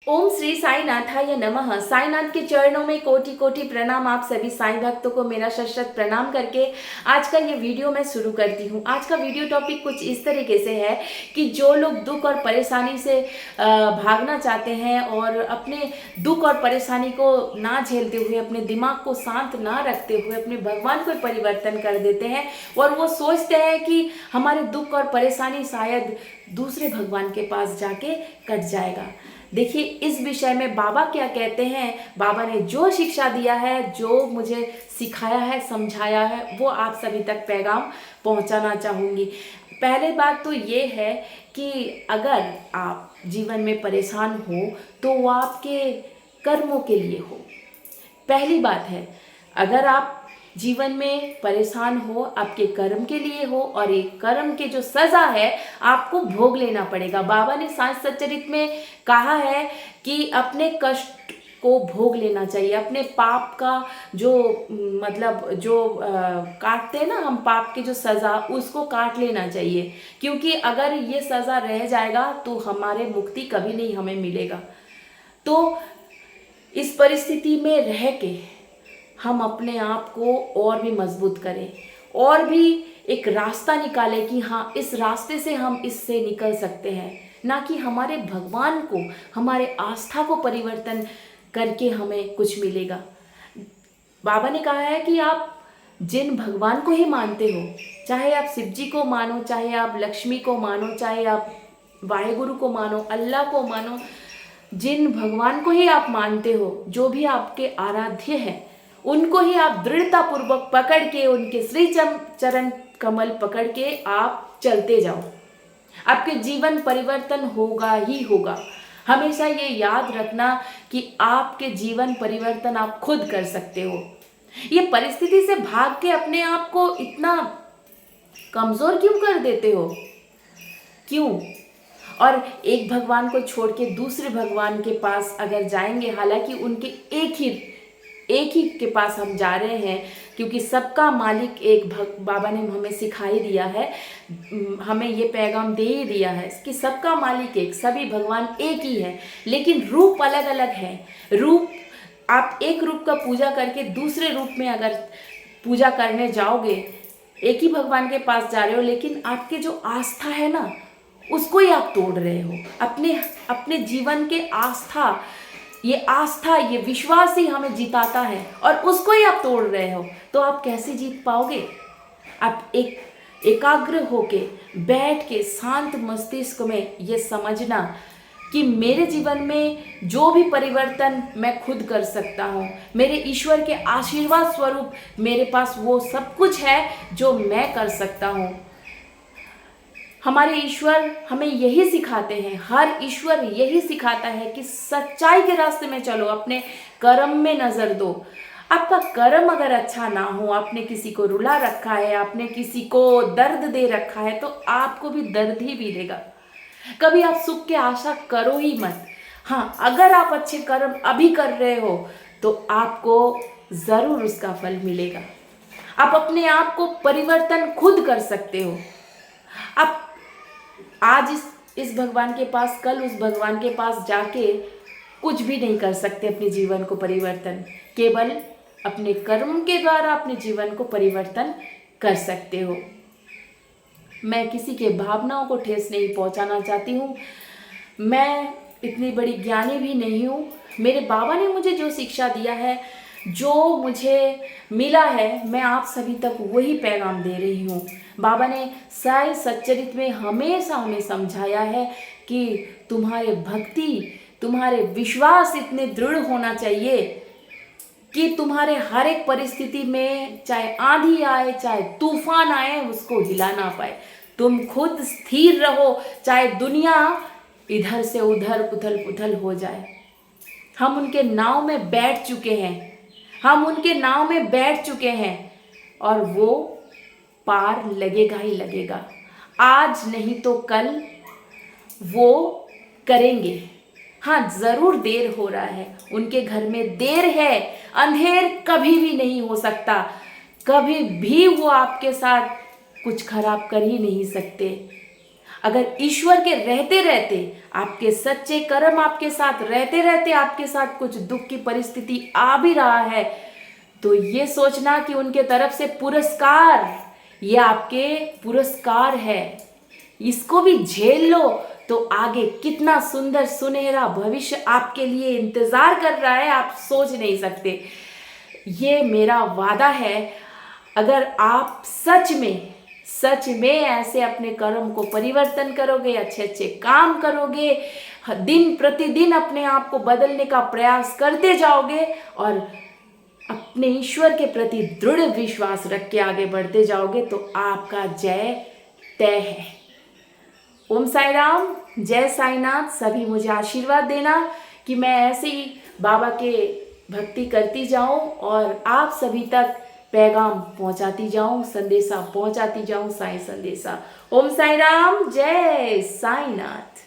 ओम श्री साई नाथाय नमः। साईनाथ के चरणों में कोटि कोटि प्रणाम। आप सभी साईं भक्तों को मेरा शत प्रणाम करके आज का ये वीडियो मैं शुरू करती हूँ। आज का वीडियो टॉपिक कुछ इस तरीके से है कि जो लोग दुख और परेशानी से भागना चाहते हैं और अपने दुख और परेशानी को ना झेलते हुए, अपने दिमाग को शांत ना रखते हुए अपने भगवान को परिवर्तन कर देते हैं और वो सोचते हैं कि हमारे दुख और परेशानी शायद दूसरे भगवान के पास जाके कट जाएगा। देखिए, इस विषय में बाबा क्या कहते हैं। बाबा ने जो शिक्षा दिया है, जो मुझे सिखाया है, समझाया है, वो आप सभी तक पैगाम पहुंचाना चाहूँगी। पहले बात तो ये है कि अगर आप जीवन में परेशान हो तो वो आपके कर्मों के लिए हो। पहली बात है, अगर आप जीवन में परेशान हो, आपके कर्म के लिए हो और एक कर्म के जो सज़ा है आपको भोग लेना पड़ेगा। बाबा ने सांस सच्चरित में कहा है कि अपने कष्ट को भोग लेना चाहिए, अपने पाप का जो काटते हैं ना हम, पाप की जो सज़ा, उसको काट लेना चाहिए, क्योंकि अगर ये सज़ा रह जाएगा तो हमारे मुक्ति कभी नहीं हमें मिलेगा। तो इस परिस्थिति में रह के हम अपने आप को और भी मजबूत करें और भी एक रास्ता निकालें कि हाँ, इस रास्ते से हम इससे निकल सकते हैं, ना कि हमारे भगवान को, हमारे आस्था को परिवर्तन करके हमें कुछ मिलेगा। बाबा ने कहा है कि आप जिन भगवान को ही मानते हो, चाहे आप शिव जी को मानो, चाहे आप लक्ष्मी को मानो, चाहे आप वाहेगुरु को मानो, अल्लाह को मानो, जिन भगवान को ही आप मानते हो, जो भी आपके आराध्य हैं, उनको ही आप दृढ़ता पूर्वक पकड़ के, उनके श्री चरण कमल पकड़ के आप चलते जाओ। आपके जीवन परिवर्तन होगा ही होगा। हमेशा ये याद रखना कि आपके जीवन परिवर्तन आप खुद कर सकते हो। ये परिस्थिति से भाग के अपने आप को इतना कमजोर क्यों कर देते हो? क्यों? और एक भगवान को छोड़ के दूसरे भगवान के पास अगर जाएंगे, हालांकि उनके एक ही के पास हम जा रहे हैं, क्योंकि सबका मालिक एक बाबा ने हमें सिखाई दिया है, हमें ये पैगाम दे ही दिया है कि सबका मालिक एक, सभी भगवान एक ही है, लेकिन रूप अलग अलग है। रूप, आप एक रूप का पूजा करके दूसरे रूप में अगर पूजा करने जाओगे, एक ही भगवान के पास जा रहे हो, लेकिन आपके जो आस्था है ना, उसको ही आप तोड़ रहे हो। अपने जीवन के आस्था, ये विश्वास ही हमें जिताता है और उसको ही आप तोड़ रहे हो, तो आप कैसे जीत पाओगे? आप एकाग्र होके बैठ के शांत मस्तिष्क में ये समझना कि मेरे जीवन में जो भी परिवर्तन मैं खुद कर सकता हूँ, मेरे ईश्वर के आशीर्वाद स्वरूप मेरे पास वो सब कुछ है जो मैं कर सकता हूँ। हमारे ईश्वर हमें यही सिखाते हैं, हर ईश्वर यही सिखाता है कि सच्चाई के रास्ते में चलो, अपने कर्म में नजर दो। आपका कर्म अगर अच्छा ना हो, आपने किसी को रुला रखा है, आपने किसी को दर्द दे रखा है, तो आपको भी दर्द ही मिलेगा। कभी आप सुख की आशा करो ही मत। हाँ, अगर आप अच्छे कर्म अभी कर रहे हो तो आपको जरूर उसका फल मिलेगा। आप अपने आप को परिवर्तन खुद कर सकते हो। आप आज इस भगवान के पास, कल उस भगवान के पास जाके कुछ भी नहीं कर सकते अपने जीवन को परिवर्तन। केवल अपने कर्म के द्वारा अपने जीवन को परिवर्तन कर सकते हो। मैं किसी के भावनाओं को ठेस नहीं पहुंचाना चाहती हूँ। मैं इतनी बड़ी ज्ञानी भी नहीं हूँ। मेरे बाबा ने मुझे जो शिक्षा दिया है, जो मुझे मिला है, मैं आप सभी तक वही पैगाम दे रही हूँ। बाबा ने साई सच्चरित में हमेशा हमें समझाया है कि तुम्हारे भक्ति, तुम्हारे विश्वास इतने दृढ़ होना चाहिए कि तुम्हारे हर एक परिस्थिति में, चाहे आंधी आए, चाहे तूफान आए, उसको हिला ना पाए। तुम खुद स्थिर रहो, चाहे दुनिया इधर से उधर उथल पुथल हो जाए। हम उनके नाव में बैठ चुके हैं, और वो पार लगेगा ही लगेगा। आज नहीं तो कल वो करेंगे। हाँ, जरूर देर हो रहा है, उनके घर में देर है, अंधेर कभी भी नहीं हो सकता। कभी भी वो आपके साथ कुछ खराब कर ही नहीं सकते। अगर ईश्वर के रहते रहते, आपके सच्चे कर्म आपके साथ रहते रहते आपके साथ कुछ दुख की परिस्थिति आ भी रहा है, तो ये सोचना कि उनके तरफ से पुरस्कार, ये आपके पुरस्कार है, इसको भी झेल लो तो आगे कितना सुंदर सुनहरा भविष्य आपके लिए इंतजार कर रहा है, आप सोच नहीं सकते। ये मेरा वादा है, अगर आप सच में ऐसे अपने कर्म को परिवर्तन करोगे, अच्छे अच्छे काम करोगे, दिन प्रतिदिन अपने आप को बदलने का प्रयास करते जाओगे और अपने ईश्वर के प्रति दृढ़ विश्वास रख के आगे बढ़ते जाओगे, तो आपका जय तय है। ओम साई राम, जय साईनाथ। सभी मुझे आशीर्वाद देना कि मैं ऐसे ही बाबा के भक्ति करती जाऊं और आप सभी तक पैगाम पहुंचाती जाऊं, संदेशा पहुंचाती जाऊं, साई संदेशा। ओम साई राम, जय साईनाथ।